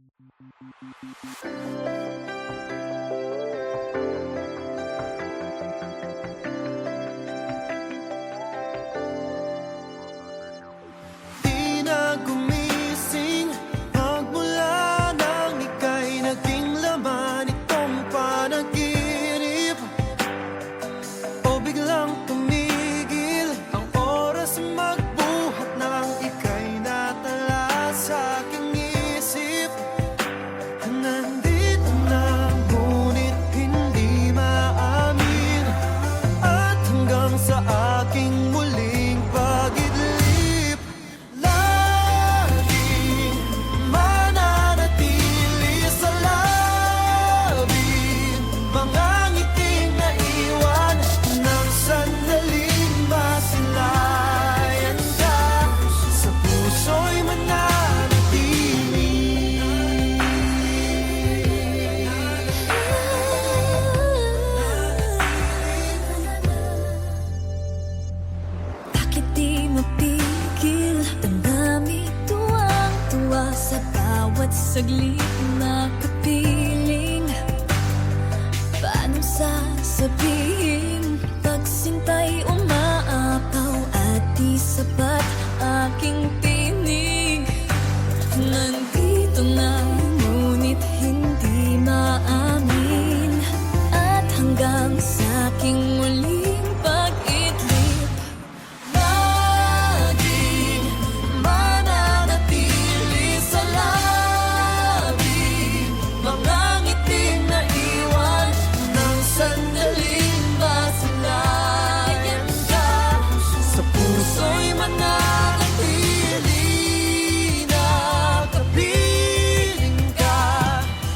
Di na gumising magmula nang ika'y naging laman itong panaginip, o biglang tumigil ang oras magbuhat nang ika'y natala sa aking isip. Nandito na ngunit hindi maamin, at hanggang sa aking muling pag-idlip, laging mananatili sa labi mga ngiting naiwan ng sandaling masilayan ka. Sa puso'y mananatili. Bakit di mapigil? Damdamin tuwang-tuwa sa bawat saglit na kapiling. Paano sasabihin? Pagsintay umaapaw at di sapat aking tinig. Nandito na ngunit hindi maamin, at hanggang sa aking muling pag-idlip, laging mananatili sa labi mga ngiting naiwan ng sandaling masilayan ka. Sa puso'y mananatili na kapiling ka.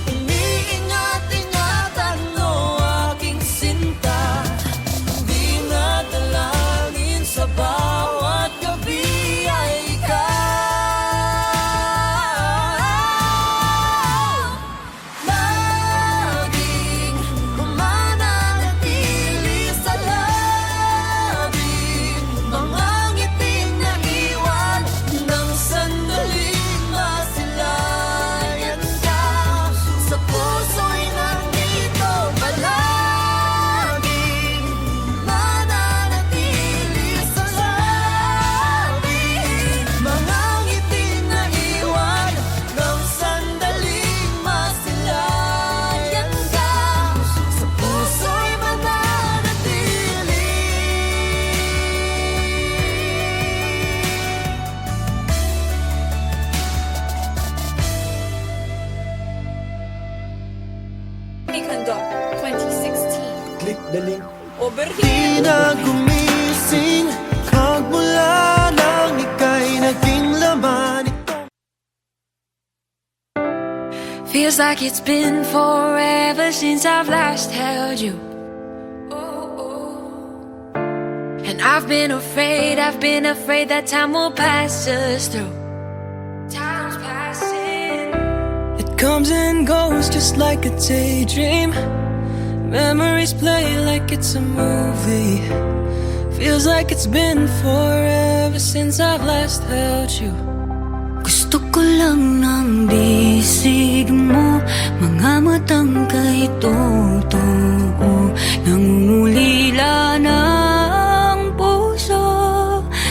Iniingat-ingatan mo aking sinta, dinadalangin sa bawat gabi ay ikaw. Laging mananatili sa labi mga ngiting naiwan ng sandaling masilayan ka. Sa puso'y nandito palaging mananatili sa labi mga ngiting naiwan ng sandaling masilayan ka. Sa puso'y mananatili. Ikandok 2016. Click the link. Overheat. Di na gumising magmula nang ika'y naging laman itong Feels like it's been forever since I've last held you. And I've been afraid that time will pass us through. Time's passing. It comes and goes just like a daydream. Memories play like it's a movie. Feels like it's been forever since I've last held you. Gusto ko lang ng bisig mo, mga matang kay totoo, nangungulila ng puso.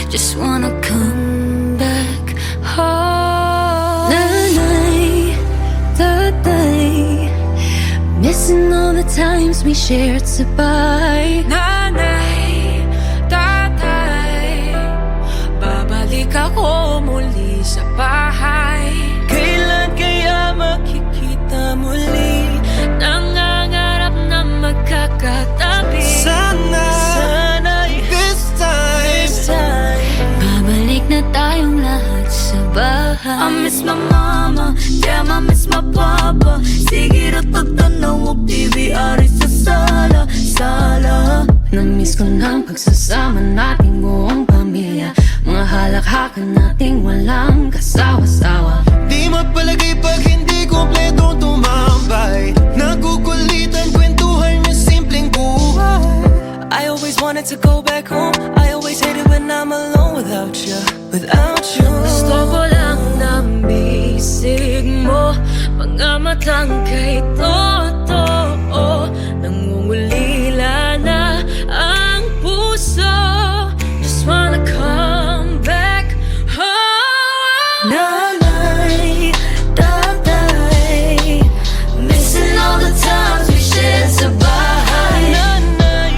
Just wanna come back home. Nanay, tatay, missing all the times we shared sabay. Nanay, tatay, babalik ako muli sa bahay. Kailan kaya makikita muli? Nangangarap na magkakatabi. Sana'y this time Babalik na tayong lahat sa bahay. I miss my mama, damn I miss my papa. Sige ro tagtanaw og TV ari sa sala. Na-miss ko ng pagsasama nating buong pamilya, mga halakhakan nating walang kasawa-sawa. Di mapalagay pag hindi kompletong tumambay. Nagukulitan kwentuhan yung simpleng buhay. I always wanted to go back home. I always hated when I'm alone without you. Gusto ko lang ng bisig mo, Mga matang kay totoo, nangungulila na ang puso. Just wanna come back home. Nanay, tatay, missing all the times we shared sa bahay. Nanay,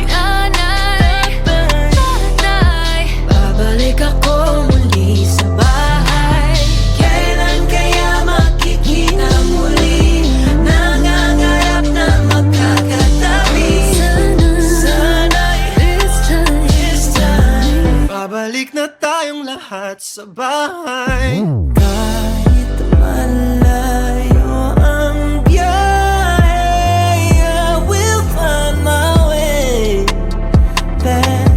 Tatay, babalik ako muli sa bahay. Kailan kaya makikita muli? Nangangarap na magkakatabi. Sana'y this time Babalik na tayong lahat sa bahay. Kahit malayo ang biyahe, I will find my way back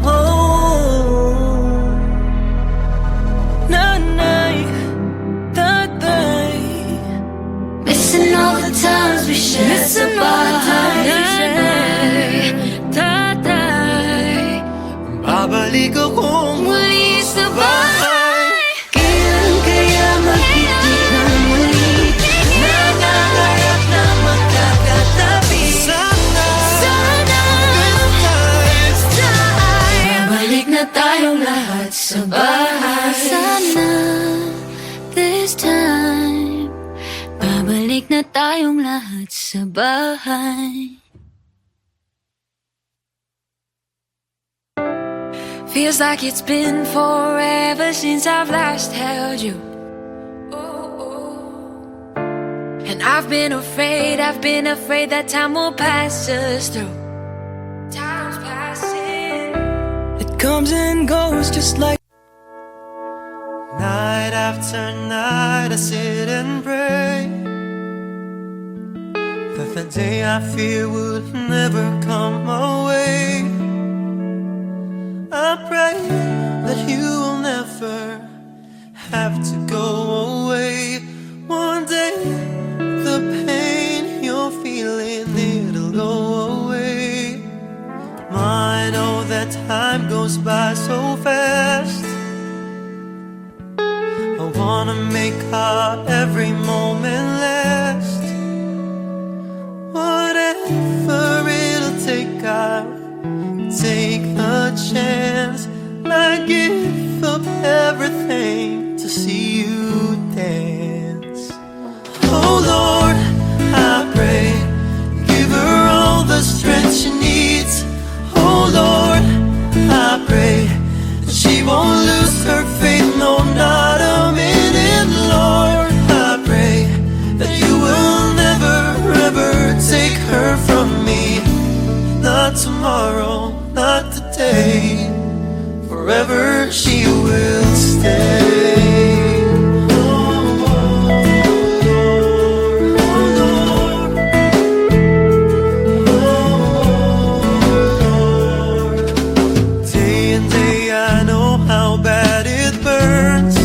home. Nanay, tatay, missing all the times we shared sa bahay. tatay, Babalik akong Muli sa bahay. Kailan kaya makikita muli? Nangangarap na magkakatabi. Sana This time babalik na tayong lahat sa bahay. Sana this time babalik na tayong lahat sa bahay. feels like it's been forever since I've last held you. And I've been afraid that time will pass us through. Time's passing. it comes and goes just like night after night I sit and pray that the day I fear would never come my way. I pray that you will never have to go away. One day the pain you're feeling, it'll go away. I know that time goes by so fast. I wanna make our every moment last. Whatever it'll take, I'll take a chance. I give up everything to see you dance. Oh Lord, I pray, give her all the strength she needs. Oh Lord, I pray that she won't lose her faith, no, not a minute. Lord, I pray that you will never, ever take her from me. Not tomorrow, not today, forever she will stay. Oh Lord, oh Lord, oh Lord. Day and day I know how bad it burns.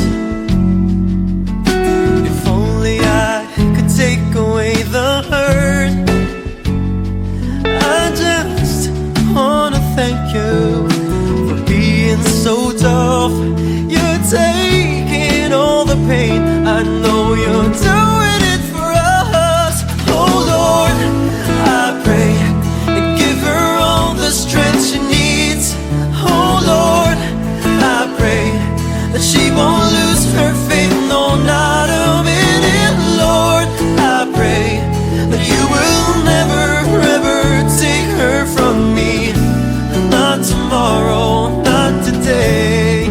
If only I could take away the hurt. I just wanna thank you for being so tough. You're taking all the pain, I know you're doing it for us. Oh Lord, I pray and give her all the strength she needs. Oh Lord, I pray that she won't lose her faith, no, not a minute. Lord, I pray that you will never, ever take her from me. Not tomorrow, not today,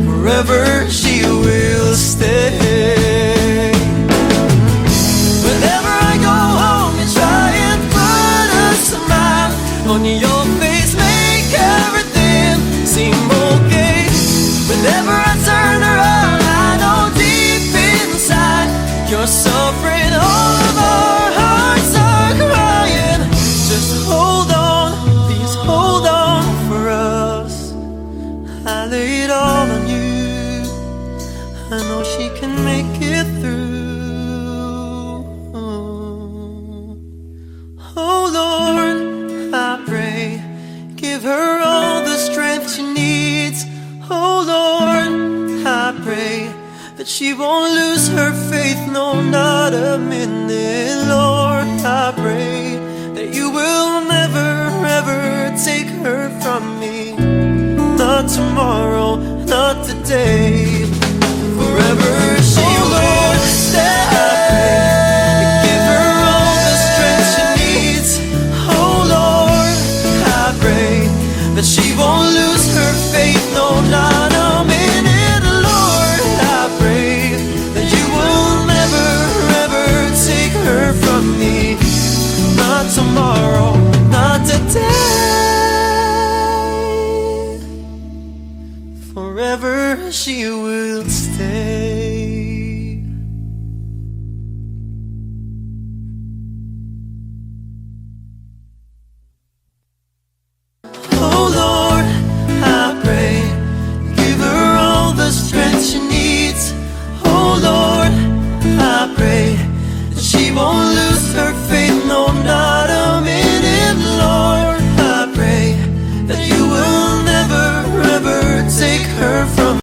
forever she will stay. Whenever I go home, you try and put a smile on your face, make everything seem okay. Whenever I turn around, I know deep inside you're suffering. All of our hearts are crying. Just hold on, please hold on for us. I lay it all on you. I know she can make it through. Oh Lord, I pray, give her all the strength she needs. Oh Lord, I pray that she won't lose her faith, no, not not tomorrow, not today. Forever she will stay. Give her all the strength she needs. Oh Lord, I pray that she won't lose her faith, no, not a minute. Lord, I pray that you will never, ever take her from me. Not tomorrow, not today. Forever she will stay. Oh Lord, I pray, give her all the strength she needs. Oh Lord, I pray that she won't lose her faith, no, not a minute. Lord, I pray that you will never, ever take her from.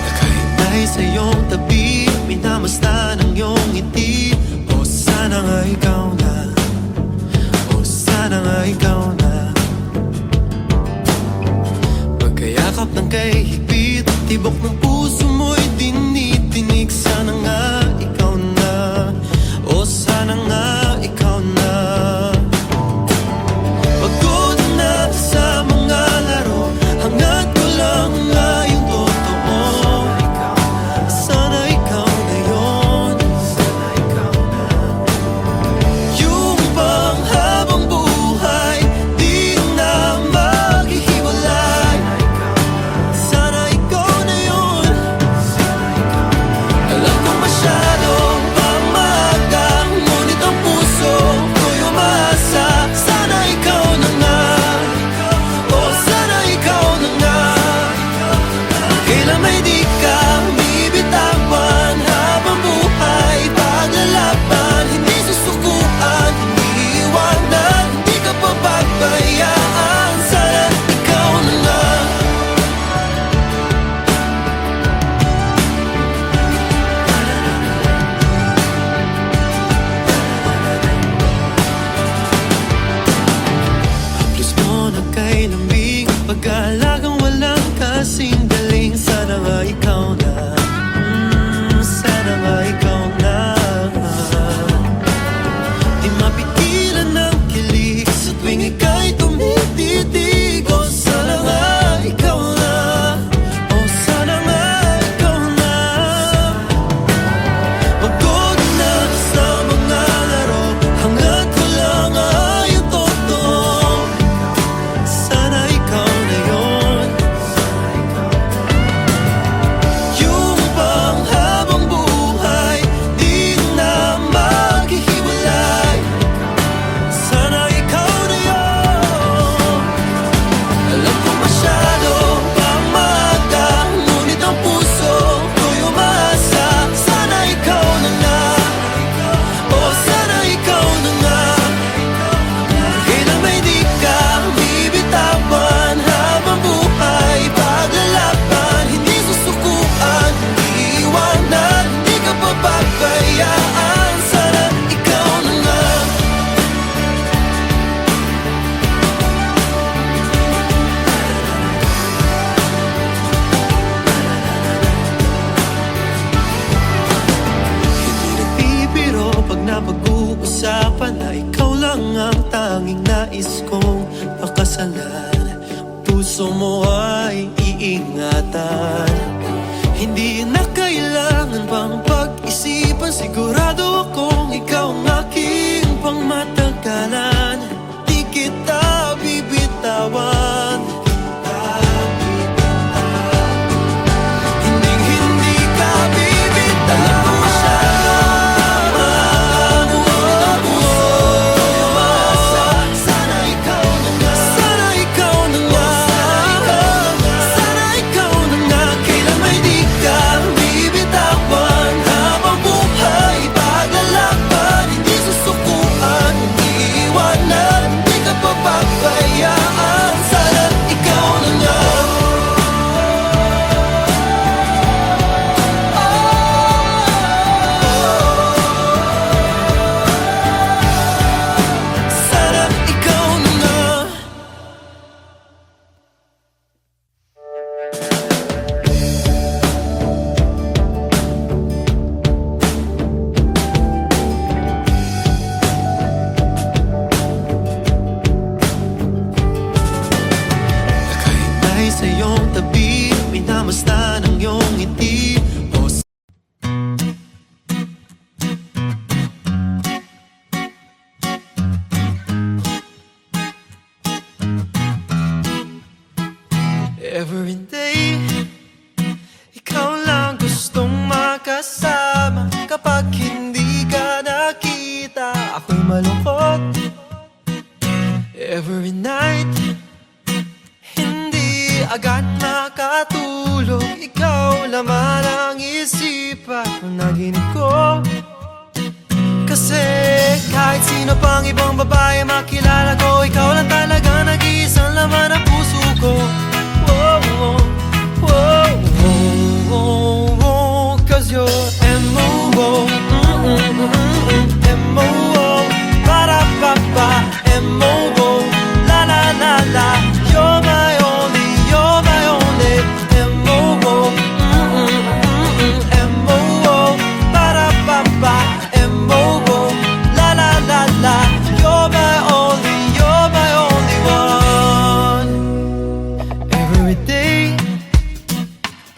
Nakahintay sa iyong tabi, minamasdan ang iyong ngiti. O sana nga ikaw na, o sana nga ikaw na. Magkayakap ng kay higpit, tibok ng puso mo'y dinitinig. Sana nga ikaw na, o sana nga ikaw na. Pagod na sa mga laro, hangad ko lang nga yung totoo. Sana ikaw na yun, yung panghabang buhay, di na maghihiwalay. Sana ikaw na yun. Alam ko masyado pang maaga, ngunit ang puso ko'y umaasa. Sana ikaw na nga, o sana ikaw na nga. Kailan may di ka bibitawan, habang buhay paglalaban. Hindi susukuan, hindi iwanan, hindi ka pababayaan. Sana ikaw na nga. Haplos mo na kay lambing, pag-aalagang walang kasing galing. Sana nga ikaw na, sana nga ikaw na. Di mapigilan ng kilig sa tuwing ika'y tumititig. O sana nga ikaw na, o sana nga ikaw na. Pagod na sa mga laro, hangad ko lang ay yung totoo. Sana ikaw na yun, yung panghabang buhay, di na maghihiwalay. Sana ikaw na yun. Alam ko masyado pang maaga, ngunit ang puso ko'y umaasa. Sana ikaw na nga, o sana ikaw na nga. Kailan may di ka bibitawan, habang buhay paglalaban. Hindi susukuan, hindi iwanan, hindi ka pababayaan. Sana ikaw na nga. Hindi nagbibiro pag napag-uusapan na ikaw lang ang tanging nais kong pakasalan. Puso mo ay iingatan, hindi na kailangan pang pag-isipan. Sigurado akong ikaw ang aking pangmatagalan. Di kita bibitawan, hindi ka bibitawan. Ngunit ang puso ko'y umaasa. Sana ikaw na nga, sana ikaw na nga. Sana ikaw na nga. Kailan may di ka bibitawan, habang buhay paglalaban. ako'y malungkot. Every night, hindi agad makatulog. Ikaw laman ang isipan ng naginip ko. Kasi kahit sino pang ibang babae makilala ko, ikaw lang talaga nag-iisang laman ng puso ko. Whoa, whoa, whoa, whoa, whoa, 'cause you're M.O.O. M.O.O. Para-pa-pa. M.O.O. La-la-la-la. You're my only, you're my only. M.O.O. M.O.O. Para-pa-pa. M.O.O. La-la-la-la. You're my only, you're my only one. Every day,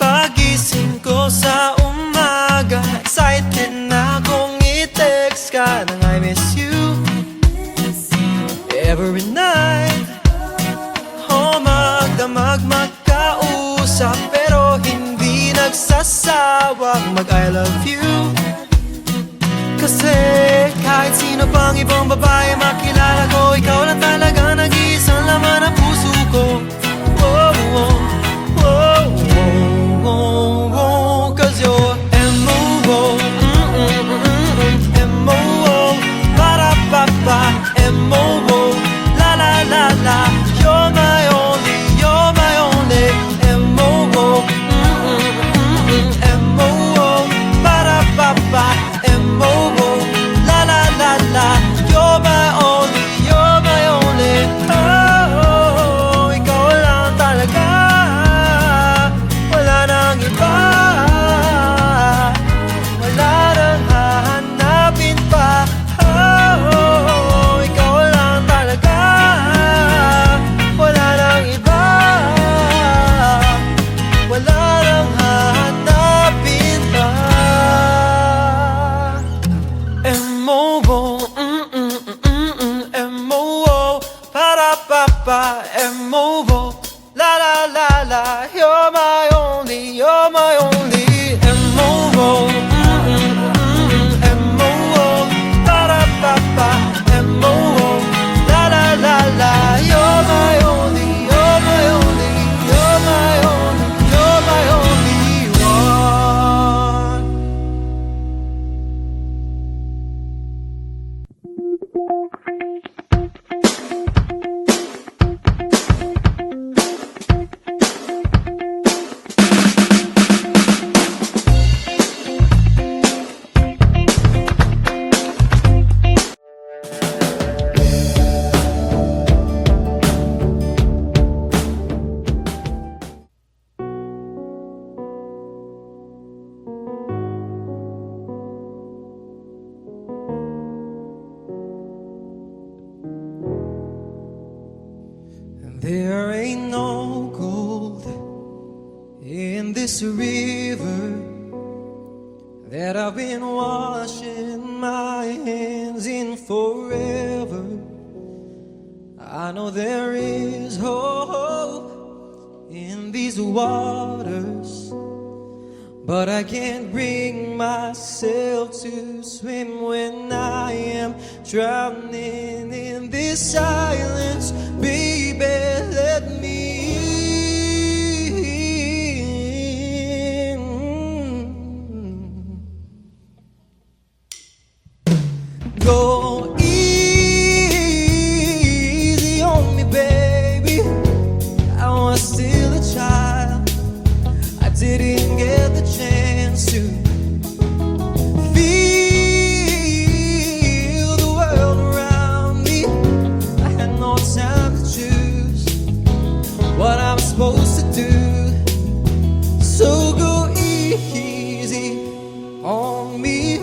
pagising ko sa umaga, excited na akong i-text ka nang I miss you. Every night, magdamag magkausap, pero hindi nagsasawang mag-I love you. Kasi kahit sino pang ibang babae makilala ko, ikaw lang talaga nag-iisang laman ng puso ko. Whoa, whoa, whoa, whoa, whoa, whoa, 'cause you're M.O.O. M.O.O. Para-pa-pa. M.O.O. La-la-la-la. You're my only, you're my only. M.O.O. M.O.O. Para-pa-pa. M.O.O. La-la-la-la. You're my only, you're my only. Oh, ikaw lang talaga. Wala nang iba. Wala nang hahanapin pa. Oh, ikaw lang talaga. Wala nang iba. Wala nang hahanapin pa. M.O.O. M.O.O. Para-pa-pa. M.O.O. La-la-la-la. You're my only, you're my only. M.O.O. M.O.O. Para-pa-pa. M.O.O. La-la-la-la. You're my only, you're my only. You're my only, you're my only one. There ain't no gold in this river that I've been washing my hands in forever. I know there is hope in these waters, but I can't bring myself to swim when I am drowning in this silence. Baby, let me in. Go easy on me, baby. I was still a child. I didn't get the chance to feel the world around me. I had no time to choose what I'm supposed to do. So go easy on me.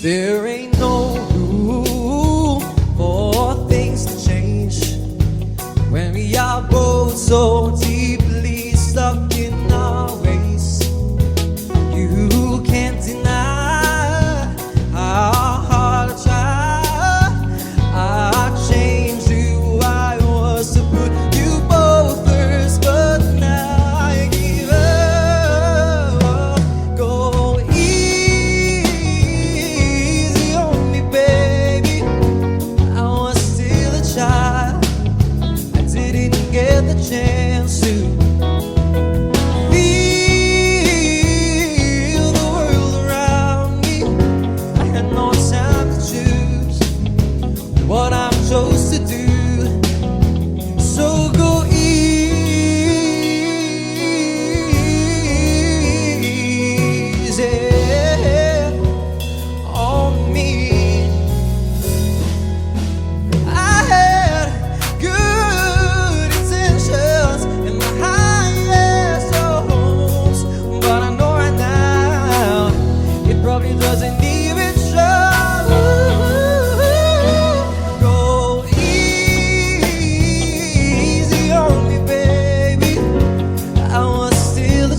There ain't no room for things to change when we are both so deeply stuck in our ways. You can't deny how hard I try. I changed who I was to put you both first, but now I give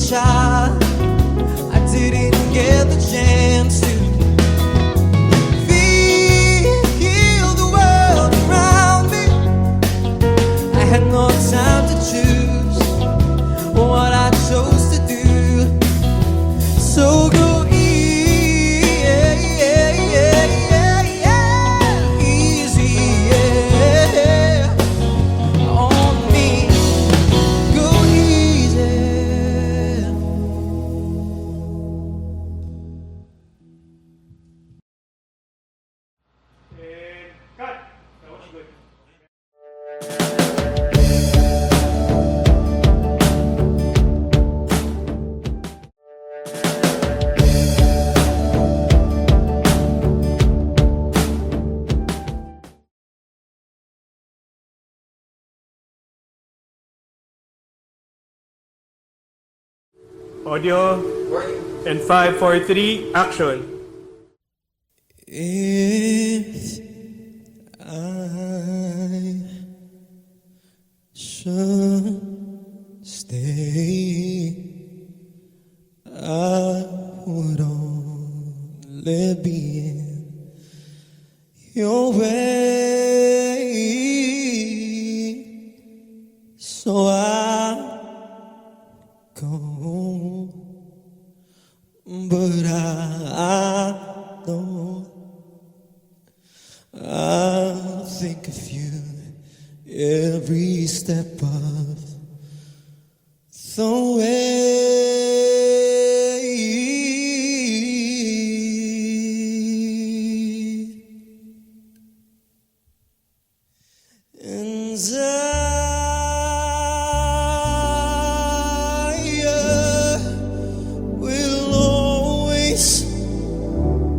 child, I didn't get the chance to feel the world around me. I had no time to choose what I chose to do. So go easy, on me. Go easy. Audio and 5, 4, 3, action. If I should stay, I would only be in your way. So I go, but I don't. I'll think of you every step of the way. And I will always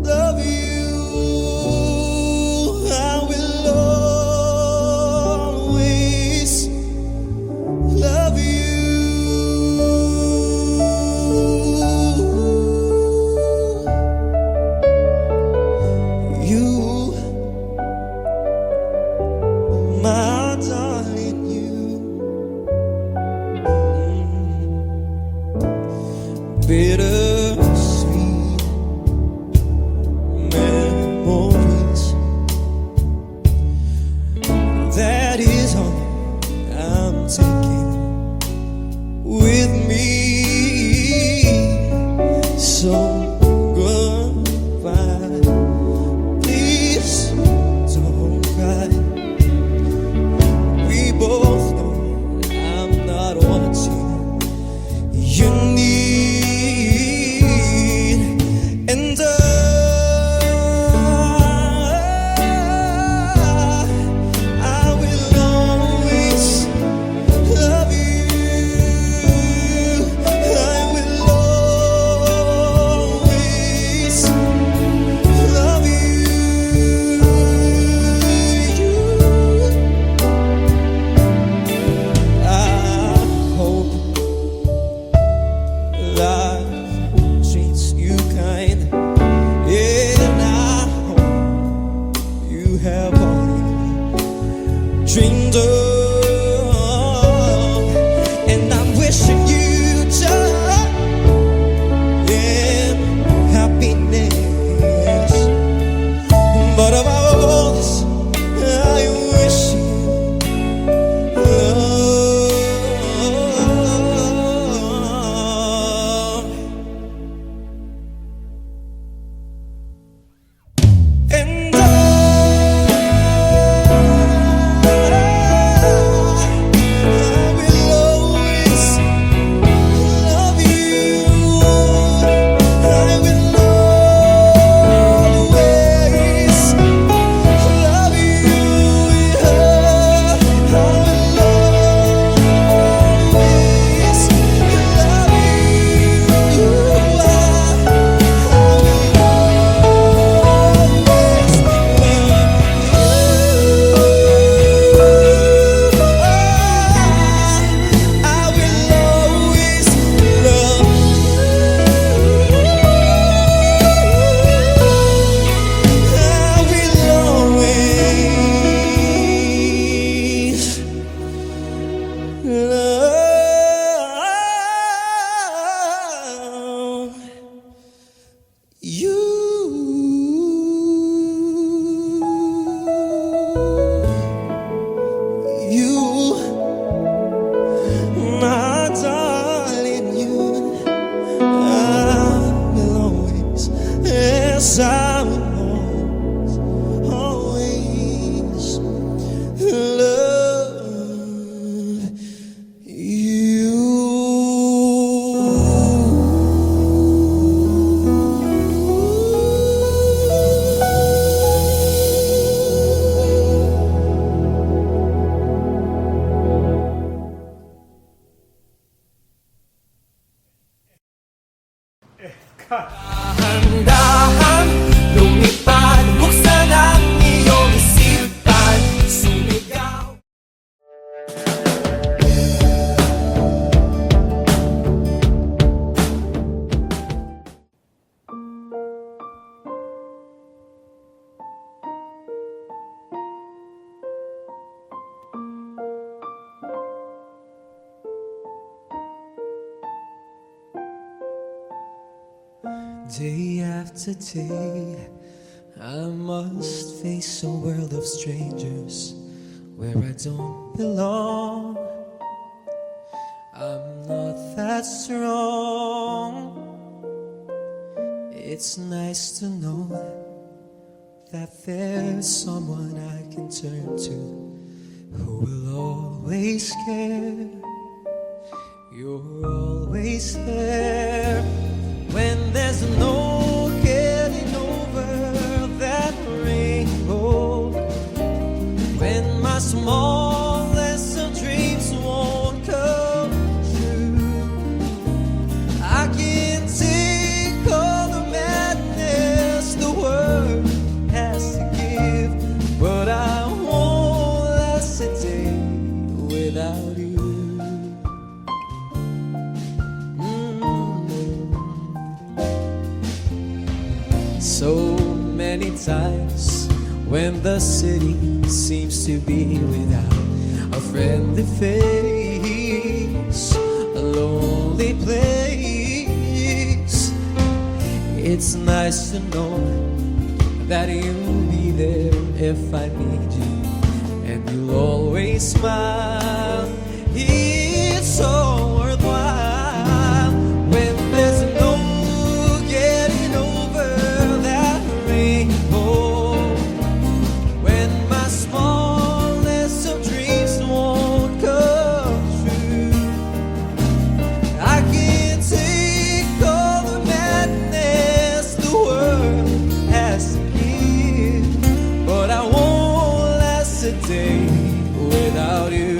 love you. I will always Dahan-dahan lumipad, buksan ang iyong isipan, sumigaw. Day after day, I must face a world of strangers where I don't belong. I'm not that strong. It's nice to know that there's someone I can turn to who will always care. You're always there. When there's no getting over that rainbow, when my smallest of dreams won't come true, I can take all the madness the world has to give, but I won't last a day without you. So many times when the city seems to be without a friendly face, a lonely place, it's nice to know that you'll be there if I need you, and you'll always smile. It's so worthwhile when there's no getting over that rainbow, when my smallest of dreams won't come true. I can take all the madness the world has to give, but I won't last a day without you.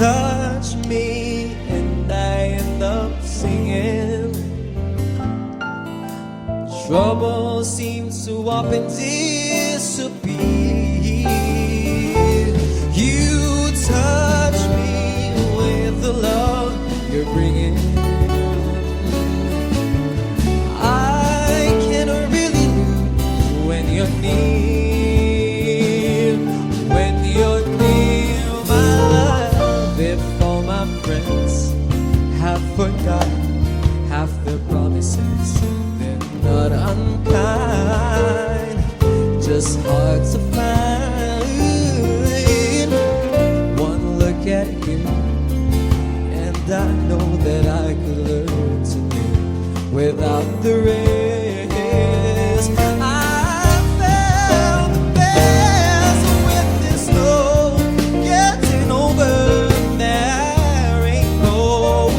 Touch me and I end up singing. Trouble seems to up and disappear. You touch me with the love you're bringing. I can really lose when you're near. When you're near, my love, if all my friends have forgotten half their promises, they're not unkind, just hard to find. One look at you and I know that I could learn to live without the rest. I found the best with this no getting over that rainbow,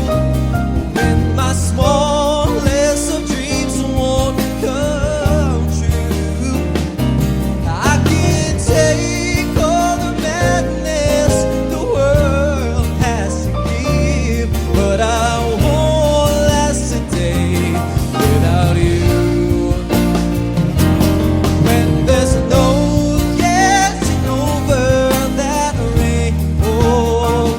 when my smallest of dreams won't come true. I can take all the madness the world has to give, but I won't last a day without you. When there's no getting over that rainbow,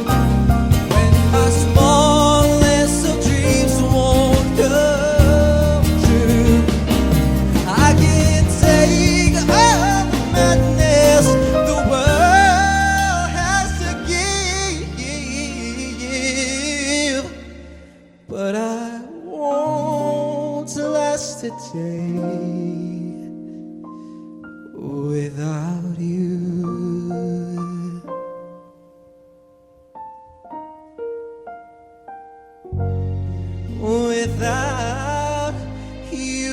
when my smallest of dreams won't come true, I can take all the madness the world has to give, but I won't last a day without you. Without you.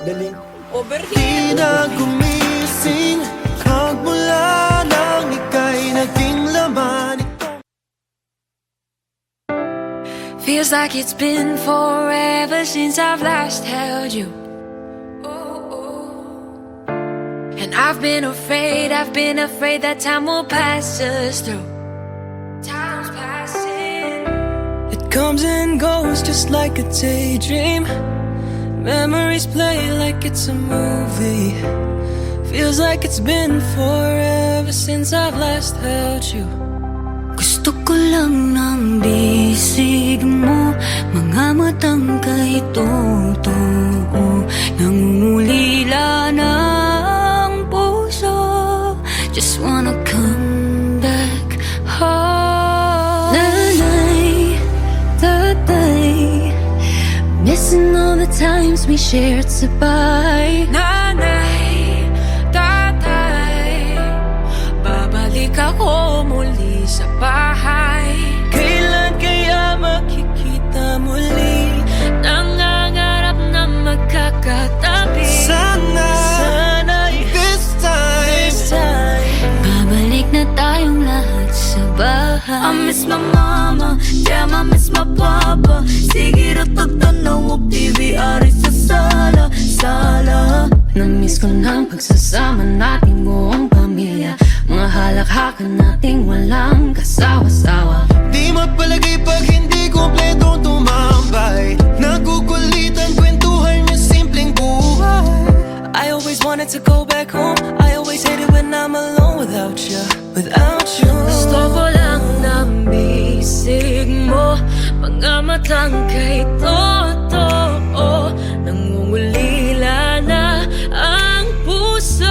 Di na gumising Magmula nang ika'y naging laman. Feels like it's been forever since I've last held you. And I've been afraid that time will pass us through. Time's passing. It comes and goes just like a daydream. Memories play like it's a movie. Feels like it's been forever since I've last held you. Gusto ko lang ng bisig mo, mga matang kay totoo, nangungulila ng puso. Just wanna come back home. Nanay, tatay, missing all the times we shared sabay. Nanay, tatay, babalik ako muli sa bahay. Kailan kaya makikita muli? Nangangarap na magkakatabi. Sana'y this time Babalik na tayong lahat sa bahay. I miss my mama, damn I miss my papa. Sige ratag tanaw og TV ari sa sala. Na-miss ko ng pagsasama nating buong pamilya, mga halakhakan nating walang kasawa-sawa. Di mapalagay pag hindi kompletong tumambay. Nagukulitan kwentuhan niya simpleng buhay. I always wanted to go back home. I always hate it when I'm alone without you. Gusto ko lang ng bisig mo, mga matang kay totoo, nangungulila na ang puso.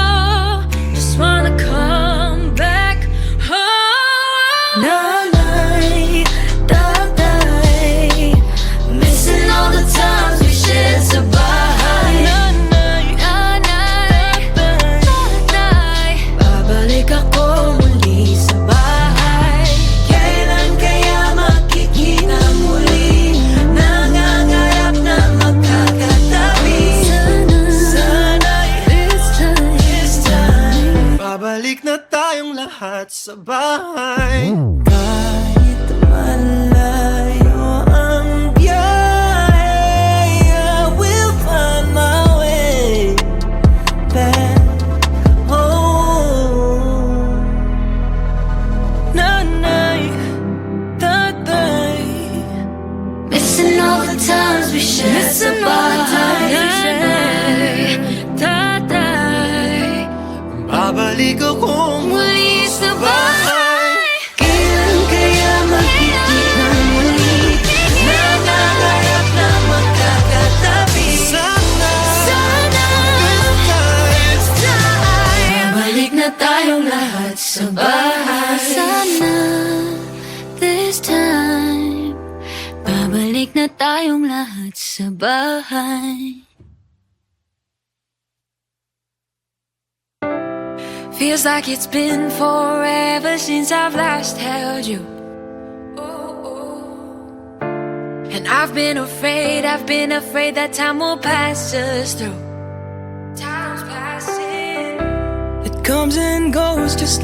Just wanna come back home. Nanay, tatay, missing all the times we shared sa bahay. Nanay, tatay, babalik ako muli sa bahay. Kailan kaya makikita muli? Nangangarap na magkakatabi. Sana'y this time Babalik na tayong lahat sa bahay. Kahit malayo ang biyahe, I will find my way back home. Nanay, tatay, missing all the times we shared sa bahay. Nanay, tatay, Babalik akong muli sa bahay. Kailan kaya makikita muli? Nangangarap na magkakatabi. Sana This time babalik na tayong lahat sa bahay. Sana this time babalik na tayong lahat sa bahay. Feels like it's been forever since I've last held you. And I've been afraid that time will pass us through. Time's passing. it comes and goes just